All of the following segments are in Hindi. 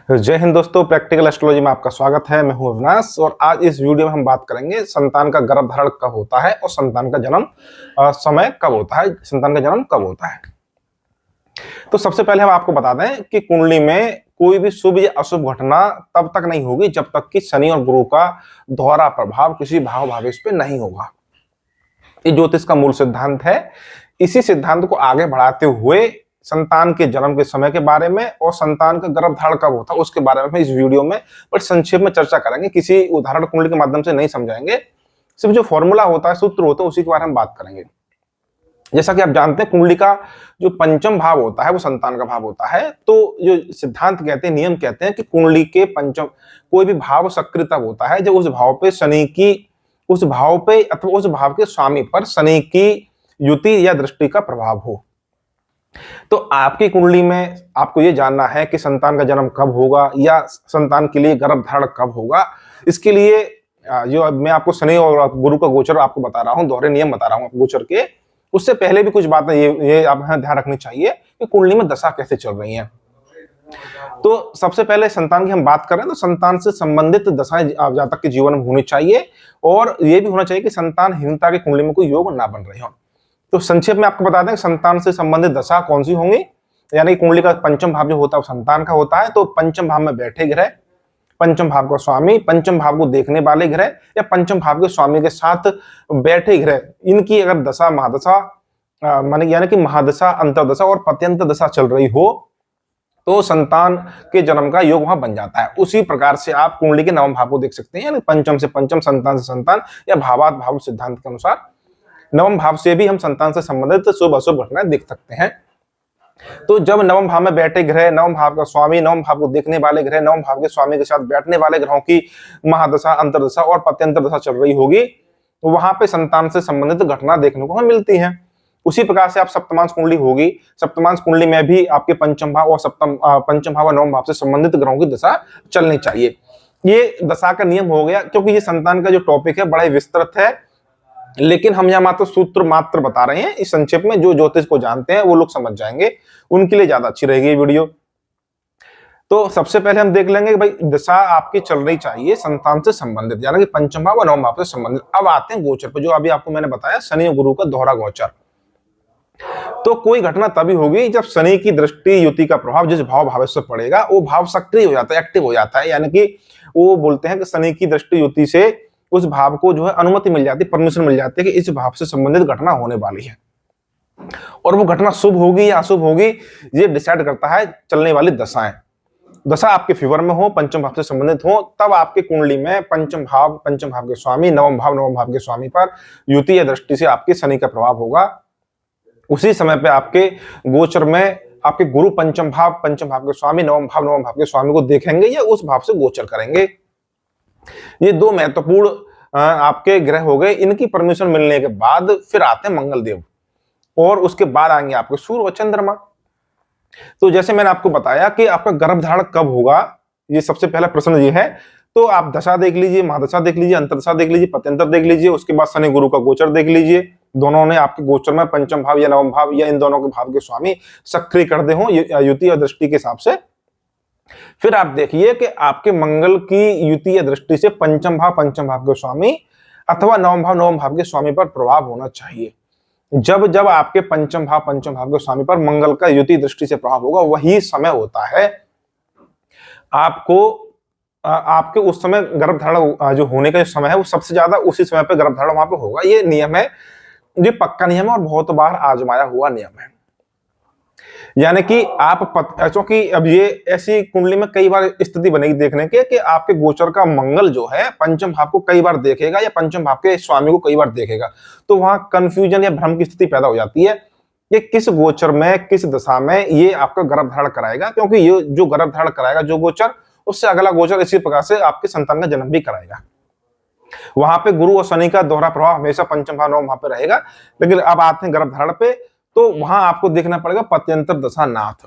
जय हिंद दोस्तों, प्रैक्टिकल एस्ट्रोलॉजी में आपका स्वागत है। मैं हूं अविनाश और आज इस वीडियो में हम बात करेंगे संतान का गर्भधारण कब होता है और संतान का जन्म समय कब होता है, संतान का जन्म कब होता है। तो सबसे पहले हम आपको बता दें कि कुंडली में कोई भी शुभ या अशुभ घटना तब तक नहीं होगी जब तक कि शनि और गुरु का दोहरा प्रभाव किसी भाव भावेश पे नहीं होगा। ये ज्योतिष का मूल सिद्धांत है। इसी सिद्धांत को आगे बढ़ाते हुए संतान के जन्म के समय के बारे में और संतान का गर्भधारण कब होता है उसके बारे में इस वीडियो में बड़ी संक्षेप में चर्चा करेंगे। किसी उदाहरण कुंडली के माध्यम से नहीं समझाएंगे, सिर्फ जो फॉर्मूला होता है, सूत्र होता है, उसी के बारे में बात करेंगे। जैसा कि आप जानते हैं, कुंडली का जो पंचम भाव होता है वो संतान का भाव होता है। तो जो सिद्धांत कहते हैं, नियम कहते हैं कि कुंडली के पंचम कोई भी भाव सक्रिय तब होता है जब उस भाव पे शनि की, उस भाव पे अथवा उस भाव के स्वामी पर शनि की युति या दृष्टि का प्रभाव हो। तो आपकी कुंडली में आपको ये जानना है कि संतान का जन्म कब होगा या संतान के लिए गर्भधारण कब होगा। इसके लिए जो मैं आपको शनि और गुरु का गोचर आपको बता रहा हूँ, दोहरे नियम बता रहा हूँ गोचर के, उससे पहले भी कुछ बातें ये आप ध्यान रखनी चाहिए कि कुंडली में दशा कैसे चल रही है। तो सबसे पहले संतान की हम बात करें तो संतान से संबंधित दशाएं जातक के जीवन में होनी चाहिए और ये भी होना चाहिए कि संतानहीनता की कुंडली में कोई योग ना बन रहे हो। तो संक्षेप में आपको बता दें संतान से संबंधित दशा कौन सी होंगी। यानी कुंडली का पंचम भाव जो होता है वो संतान का होता है। तो पंचम भाव में बैठे ग्रह, पंचम भाव का स्वामी, पंचम भाव को देखने वाले ग्रह या पंचम भाव के स्वामी के साथ बैठे ग्रह, इनकी अगर दशा महादशा माने यानी कि महादशा, अंतरदशा और पत्यंत दशा चल रही हो तो संतान के जन्म का योग वहां बन जाता है। उसी प्रकार से आप कुंडली के नवम भाव को देख सकते हैं, यानी पंचम से पंचम, संतान से संतान या भावात भाव सिद्धांत के अनुसार नवम भाव से भी हम संतान से संबंधित शुभ अशुभ घटनाएं देख सकते हैं। तो जब नवम भाव में बैठे ग्रह, नवम भाव का स्वामी, नवम भाव को देखने वाले ग्रह, नवम भाव के स्वामी के साथ बैठने वाले ग्रहों की महादशा, अंतरदशा और पत्यंतर दशा चल रही होगी तो वहां पे संतान से संबंधित घटना देखने को हमें मिलती है। उसी प्रकार से आप सप्तमांश कुंडली होगी, सप्तमांश कुंडली में भी आपके पंचम भाव और पंचम भाव और नवम भाव से संबंधित ग्रहों की दशा चलनी चाहिए। ये दशा का नियम हो गया। क्योंकि ये संतान का जो टॉपिक है बड़ा ही विस्तृत है, लेकिन हम यहाँ मात्र सूत्र मात्र बता रहे हैं। इस संक्षेप में जो ज्योतिष को जानते हैं वो लोग समझ जाएंगे, उनके लिए ज्यादा अच्छी रहेगी ये वीडियो। तो सबसे पहले हम देख लेंगे कि भाई दशा आपकी चल रही चाहिए संतान से संबंधित, यानी कि पंचम भाव और नवम भाव से संबंधित। अब आते हैं गोचर पर, जो अभी आपको मैंने बताया शनि और गुरु का दोहरा गोचर। तो कोई घटना तभी होगी जब शनि की दृष्टि युति का प्रभाव जिस भाव भावेश से पड़ेगा वो भाव सक्रिय हो जाता है, एक्टिव हो जाता है। यानी कि वो बोलते हैं कि शनि की दृष्टि युति से उस भाव को जो है अनुमति मिल जाती है, परमिशन मिल जाती है कि इस भाव से संबंधित घटना होने वाली है। और वो घटना शुभ होगी या अशुभ होगी ये डिसाइड करता है चलने वाली दशाएं। दशा आपके फेवर में हो, पंचम भाव से संबंधित हो, तब आपके कुंडली में पंचम भाव के स्वामी, नवम भाव के स्वामी पर युति या दृष्टि से आपके शनि का प्रभाव होगा। उसी समय पे आपके गोचर में आपके गुरु पंचम भाव के स्वामी, नवम भाव के स्वामी को देखेंगे या उस भाव से गोचर करेंगे। ये दो महत्वपूर्ण आपके ग्रह हो गए। इनकी परमिशन मिलने के बाद फिर आते हैं मंगल देव और उसके बाद आएंगे आपके सूर्य और चंद्रमा। तो जैसे मैंने आपको बताया कि आपका गर्भधारण कब होगा, ये सबसे पहला प्रश्न ये है। तो आप दशा देख लीजिए, महादशा देख लीजिए, अंतरदशा देख लीजिए, पत्यंतर देख लीजिए, उसके बाद शनि गुरु का गोचर देख लीजिए। दोनों ने आपके गोचर में पंचम भाव या नवम भाव या इन दोनों के भाव के स्वामी सक्रिय कर दे हो युति और दृष्टि के हिसाब से। फिर आप देखिए कि आपके मंगल की युति या दृष्टि से पंचम भाव के स्वामी अथवा नवम भाव के स्वामी पर प्रभाव होना चाहिए। जब जब आपके पंचम भाव के स्वामी पर मंगल का युति दृष्टि से प्रभाव होगा वही समय होता है आपको आपके उस समय गर्भधारण जो होने का जो समय है वो सबसे ज्यादा उसी समय पे गर्भधारण वहां पे होगा। ये नियम है, ये पक्का नियम है और बहुत बार आजमाया हुआ नियम है। यानी कि आप क्योंकि अब ये ऐसी कुंडली में कई बार स्थिति बनेगी देखने के कि आपके गोचर का मंगल जो है पंचम भाव को कई बार देखेगा या पंचम भाव के स्वामी को कई बार देखेगा, तो वहां कंफ्यूजन या भ्रम की स्थिति पैदा हो जाती है कि किस गोचर में किस दशा में ये आपका गर्भधारण कराएगा। क्योंकि ये जो गर्भधारण कराएगा जो गोचर, उससे अगला गोचर इसी प्रकार से आपके संतान का जन्म भी कराएगा। वहां पे गुरु और शनि का दोहरा प्रभाव हमेशा पंचम भाव नवम भाव पे रहेगा। लेकिन अब आते हैं गर्भधारण पे, तो वहां आपको देखना पड़ेगा पत्यंतर दशानाथ।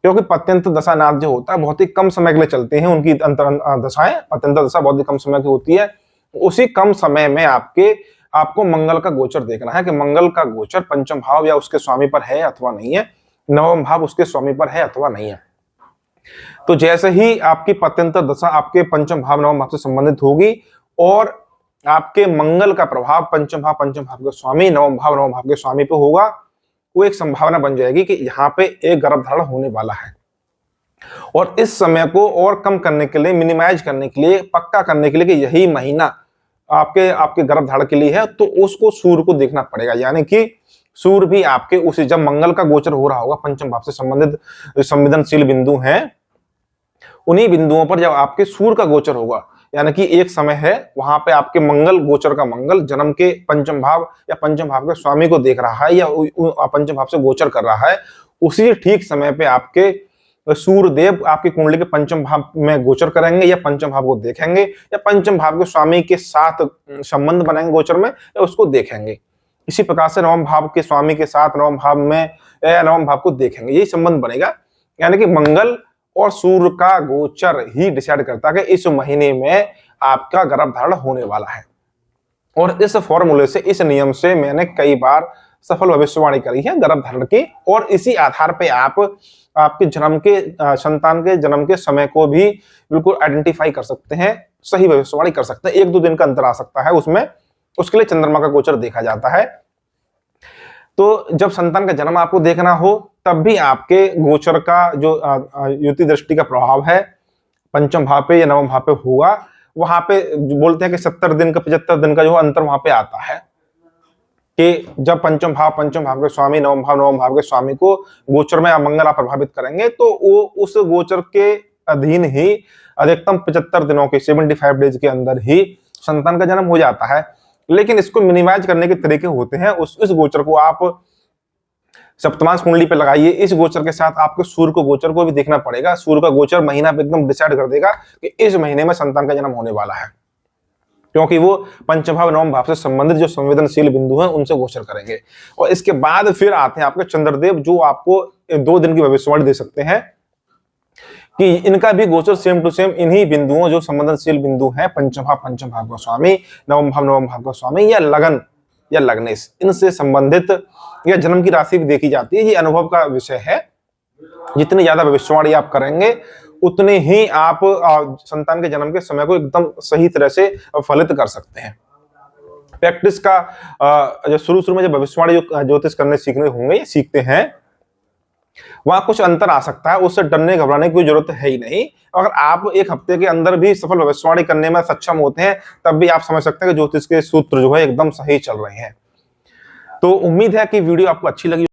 क्योंकि पत्यंतर दशानाथ जो होता है बहुत ही कम समय के लिए चलते हैं, उनकी अंतर दशाएं, पत्यंतर दशा बहुत ही कम समय की होती है। उसी कम समय में आपको मंगल का गोचर देखना है कि मंगल का गोचर पंचम भाव या उसके स्वामी पर है अथवा नहीं है, नवम भाव उसके स्वामी पर है अथवा नहीं है। तो जैसे ही आपकी पत्यंतर दशा आपके पंचम भाव नवम भाव से संबंधित होगी और आपके मंगल का प्रभाव पंचम भाव के स्वामी नवम भाव के स्वामी पे होगा, वो एक संभावना बन जाएगी कि यहाँ पे एक गर्भधारण होने वाला है। और इस समय को और कम करने के लिए, मिनिमाइज करने के लिए, पक्का करने के लिए कि यही महीना आपके आपके गर्भधारण के लिए है, तो उसको सूर्य को देखना पड़ेगा। यानी कि सूर्य भी आपके उसी, जब मंगल का गोचर हो रहा होगा, पंचम भाव से संबंधित संवेदनशील बिंदु हैं, उन्हीं बिंदुओं पर जब आपके सूर्य का गोचर होगा, यानी कि एक समय है वहां पे आपके मंगल गोचर का मंगल जन्म के पंचम भाव या पंचम भाव के स्वामी को देख रहा है या पंचम भाव से गोचर कर रहा है, उसी ठीक समय पे आपके सूर्य देव आपकी कुंडली के पंचम भाव में गोचर करेंगे या पंचम भाव को देखेंगे या पंचम भाव के स्वामी के साथ संबंध बनाएंगे गोचर में या उसको देखेंगे। इसी प्रकार से नवम भाव के स्वामी के साथ नवम भाव में या नवम भाव को देखेंगे, यही संबंध बनेगा। यानी कि मंगल और सूर्य का गोचर ही डिसाइड करता है कि इस महीने में आपका गर्भधारण होने वाला है। और इस फॉर्मूले से, इस नियम से मैंने कई बार सफल भविष्यवाणी करी है गर्भधारण की, और इसी आधार पे आप आपके जन्म के संतान के जन्म के समय को भी बिल्कुल आइडेंटिफाई कर सकते हैं, सही भविष्यवाणी कर सकते हैं। 1-2 दिन का अंतर आ सकता है उसमें, उसके लिए चंद्रमा का गोचर देखा जाता है। तो जब संतान का जन्म आपको देखना हो, तब भी आपके गोचर का जो युति दृष्टि का प्रभाव है पंचम भाव पे या नवम भाव पे होगा, वहां पे बोलते हैं कि 70 दिन का 75 दिन का जो अंतर वहां पे आता है कि जब पंचम भाव के स्वामी नवम भाव के स्वामी को गोचर में मंगल आप प्रभावित करेंगे, तो वो उस गोचर के अधीन ही अधिकतम 75 दिनों के 75 डेज के अंदर ही संतान का जन्म हो जाता है। लेकिन इसको मिनिमाइज करने के तरीके होते हैं। इस गोचर को आप सप्तमांश कुंडली पे लगाइए, इस गोचर के साथ आपको सूर्य को गोचर को भी देखना पड़ेगा। सूर्य का गोचर महीना पे एकदम डिसाइड कर देगा कि इस महीने में संतान का जन्म होने वाला है, क्योंकि वो पंचम भाव नवम भाव से संबंधित जो संवेदनशील बिंदु हैं उनसे गोचर करेंगे। और इसके बाद फिर आते हैं आपके चंद्रदेव, जो आपको 2 दिन की भविष्यवाणी दे सकते हैं कि इनका भी गोचर सेम टू सेम इन्हीं बिंदुओं, जो संवेदनशील बिंदु हैं पंचम भाव का स्वामी, नवम भाव का स्वामी या लगन या लग्नेश, इनसे संबंधित या जन्म की राशि भी देखी जाती है। ये अनुभव का विषय है। जितनी ज्यादा भविष्यवाणी आप करेंगे, उतने ही आप संतान के जन्म के समय को एकदम सही तरह से फलित कर सकते हैं। प्रैक्टिस का जो शुरू में जब भविष्यवाणी ज्योतिष करने सीखने होंगे या सीखते हैं, वहां कुछ अंतर आ सकता है, उससे डरने घबराने की कोई जरूरत है ही नहीं। अगर आप 1 हफ्ते के अंदर भी सफल भविष्यवाणी करने में सक्षम होते हैं, तब भी आप समझ सकते हैं कि ज्योतिष के सूत्र जो है एकदम सही चल रहे हैं। तो उम्मीद है कि वीडियो आपको अच्छी लगी।